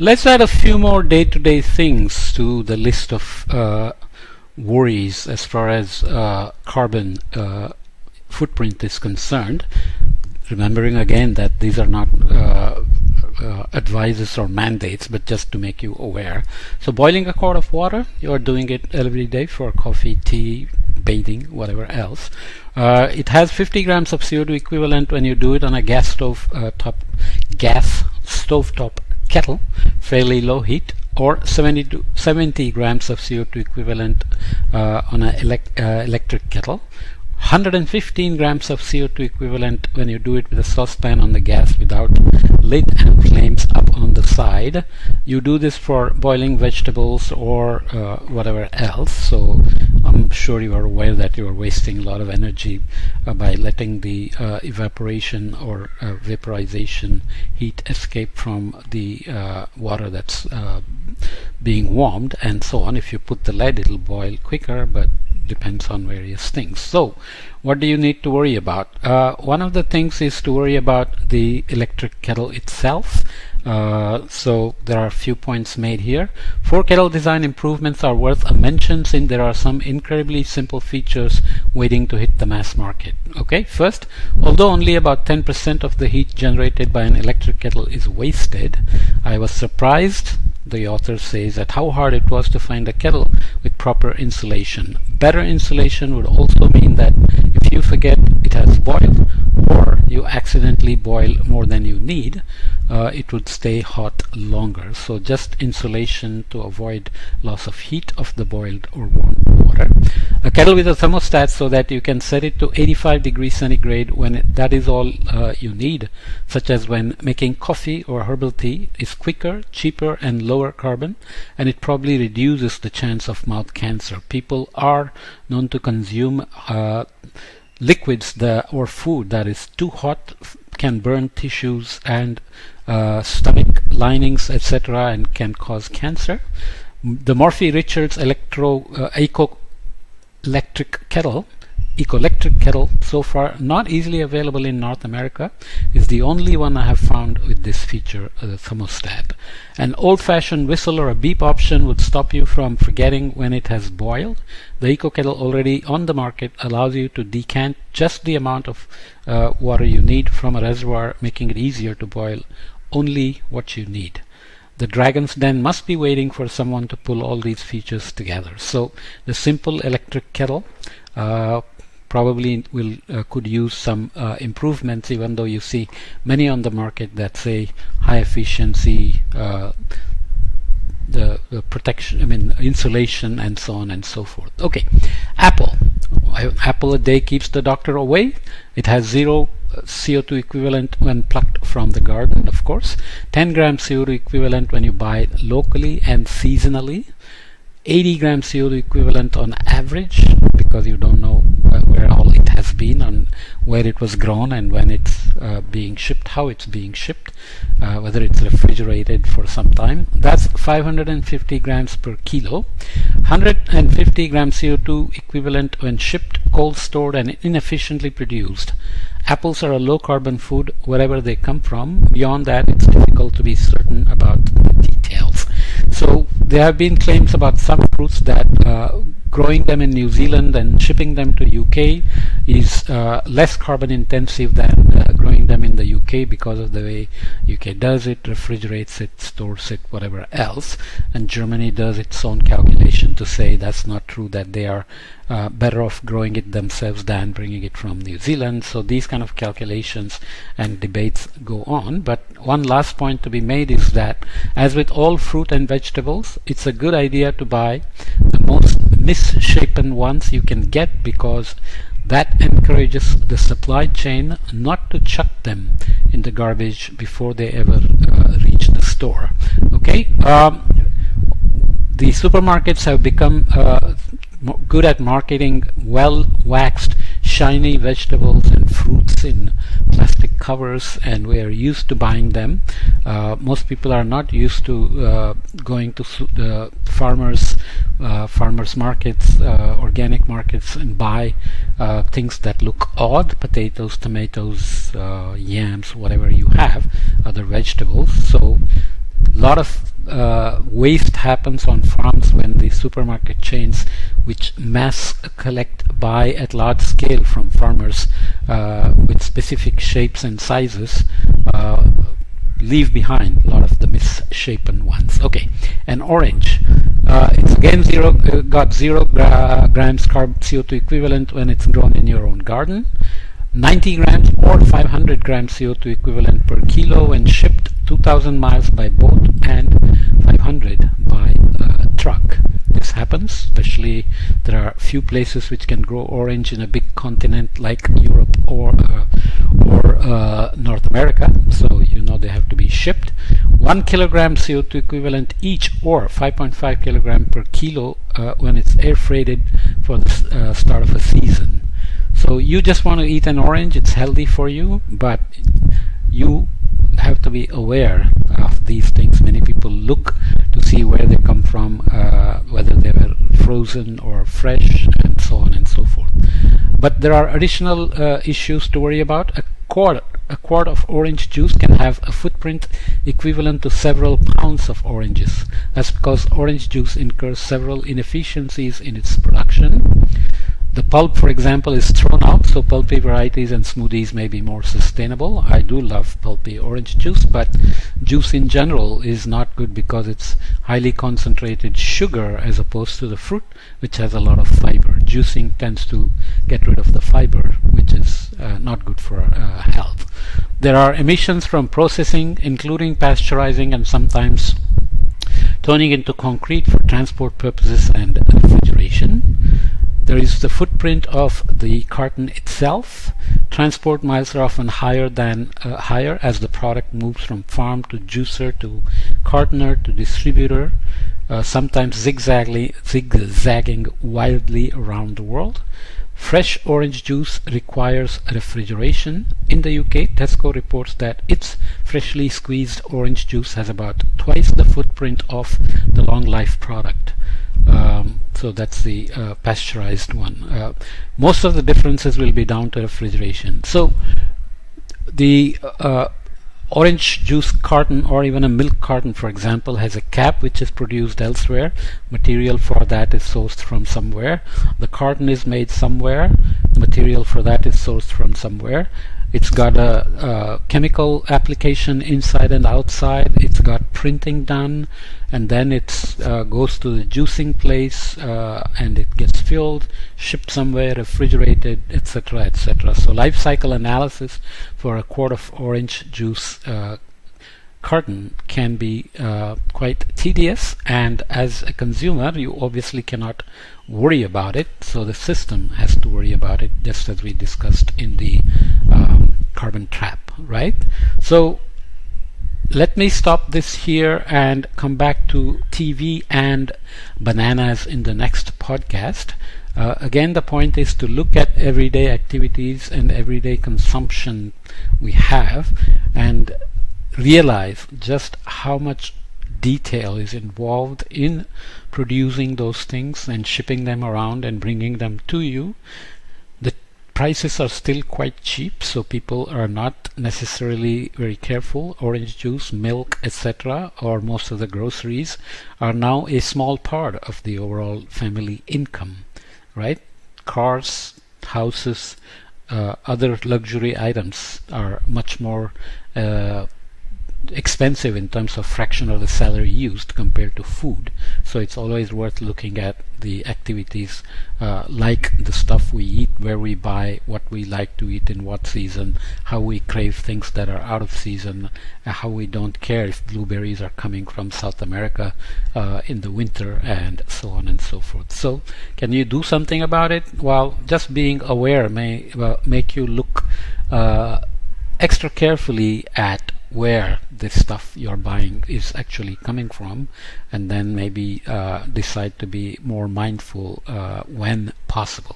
Let's add a few more day-to-day things to the list of worries as far as carbon footprint is concerned. Remembering again that these are not advices or mandates, but just to make you aware. So boiling a quart of water, you are doing it every day for coffee, tea, bathing, whatever else. It has 50 grams of CO2 equivalent when you do it on a gas stovetop kettle, fairly low heat, or 70 grams of CO2 equivalent on an electric kettle. 115 grams of CO2 equivalent when you do it with a saucepan on the gas without lid and flames up on the side. You do this for boiling vegetables or whatever else. So I'm sure you are aware that you are wasting a lot of energy by letting the evaporation or vaporization heat escape from the water that's being warmed and so on. If you put the lead, it'll boil quicker, but depends on various things. So what do you need to worry about? One of the things is to worry about the electric kettle itself. So there are a few points made here. For kettle design improvements are worth a mention, since there are some incredibly simple features waiting to hit the mass market. Okay, first, although only about 10% of the heat generated by an electric kettle is wasted, I was surprised, the author says, at how hard it was to find a kettle with proper insulation. Better insulation would also mean that if you forget it has boiled, or you accidentally boil more than you need, it would stay hot longer. So just insulation to avoid loss of heat of the boiled or warm water. A kettle with a thermostat so that you can set it to 85 degrees centigrade when that is all you need, such as when making coffee or herbal tea, is quicker, cheaper and lower carbon, and it probably reduces the chance of mouth cancer. People are known to consume liquids or food that is too hot, can burn tissues and stomach linings, etc., and can cause cancer. The Morphy Richards Eco-Electric kettle, so far not easily available in North America, is the only one I have found with this feature, the thermostat. An old-fashioned whistle or a beep option would stop you from forgetting when it has boiled. The Eco Kettle already on the market allows you to decant just the amount of water you need from a reservoir, making it easier to boil only what you need. The Dragon's Den must be waiting for someone to pull all these features together. So the simple electric kettle probably could use some improvements, even though you see many on the market that say high efficiency, the protection, insulation and so on and so forth. Okay, Apple a day keeps the doctor away. It has 0 CO2 equivalent when plucked from the garden, of course. 10 grams CO2 equivalent when you buy it locally and seasonally. 80 grams CO2 equivalent on average, because you don't know where all it has been, and where it was grown, and when it's being shipped, how it's being shipped, whether it's refrigerated for some time. That's 550 grams per kilo. 150 grams CO2 equivalent when shipped, cold stored and inefficiently produced. Apples are a low carbon food wherever they come from. Beyond that, it's difficult to be certain about the details. So there have been claims about some fruits that growing them in New Zealand and shipping them to UK is less carbon intensive than growing them in the UK, because of the way UK does it, refrigerates it, stores it, whatever else. And Germany does its own calculation to say that's not true, that they are better off growing it themselves than bringing it from New Zealand. So these kind of calculations and debates go on. But one last point to be made is that, as with all fruit and vegetables, it's a good idea to buy the most misshapen ones you can get, because that encourages the supply chain not to chuck them in the garbage before they ever reach the store. Okay, the supermarkets have become good at marketing well-waxed, shiny vegetables and fruits in plastic covers, and we are used to buying them. Most people are not used to going to farmers markets, organic markets, and buy things that look odd: potatoes, tomatoes, yams, whatever you have, other vegetables. So a lot of waste happens on farms when the supermarket chains, which mass collect, buy at large scale from farmers with specific shapes and sizes, leave behind a lot of the misshapen ones. Okay, and orange. It's again got 0 grams CO2 equivalent when it's grown in your own garden. 90 grams or 500 grams CO2 equivalent per kilo when shipped 2,000 miles by boat and 500 by truck. This happens, especially there are few places which can grow orange in a big continent like Europe or North America, so you know they have to be shipped. 1 kilogram CO2 equivalent each or 5.5 kilogram per kilo when it's air freighted for the start of a season. So you just want to eat an orange, it's healthy for you, but you have to be aware of these things. Many people look to see where they come from, whether they were frozen or fresh, and so on and so forth. But there are additional issues to worry about. A quart of orange juice can have a footprint equivalent to several pounds of oranges. That's because orange juice incurs several inefficiencies in its production. The pulp, for example, is thrown out, so pulpy varieties and smoothies may be more sustainable. I do love pulpy orange juice, but juice in general is not good because it's highly concentrated sugar as opposed to the fruit, which has a lot of fiber. Juicing tends to get rid of the fiber, which is not good for health. There are emissions from processing, including pasteurizing and sometimes turning into concrete for transport purposes and refrigeration. There is the footprint of the carton itself. Transport miles are often higher as the product moves from farm to juicer to cartoner to distributor, sometimes zigzagging wildly around the world. Fresh orange juice requires refrigeration. In the UK, Tesco reports that its freshly squeezed orange juice has about twice the footprint of the long life product. So that's the pasteurized one. Most of the differences will be down to refrigeration. So the orange juice carton or even a milk carton, for example, has a cap which is produced elsewhere. Material for that is sourced from somewhere. The carton is made somewhere. The material for that is sourced from somewhere. It's got a chemical application inside and outside. It's got printing done, and then it goes to the juicing place, and it gets filled, shipped somewhere, refrigerated, etc., etc. So life cycle analysis for a quart of orange juice carton can be quite tedious, and as a consumer you obviously cannot worry about it, so the system has to worry about it, just as we discussed in the carbon trap, right? So let me stop this here and come back to TV and bananas in the next podcast. Again, the point is to look at everyday activities and everyday consumption we have and realize just how much detail is involved in producing those things and shipping them around and bringing them to you. The prices are still quite cheap, so people are not necessarily very careful. Orange juice, milk, etc., or most of the groceries are now a small part of the overall family income, right? Cars, houses, other luxury items are much more expensive in terms of fraction of the salary used compared to food. So it's always worth looking at the activities like the stuff we eat, where we buy, what we like to eat in what season, how we crave things that are out of season, how we don't care if blueberries are coming from South America in the winter, and so on and so forth. So can you do something about it? Well, just being aware may make you look extra carefully at where this stuff you're buying is actually coming from, and then maybe decide to be more mindful when possible.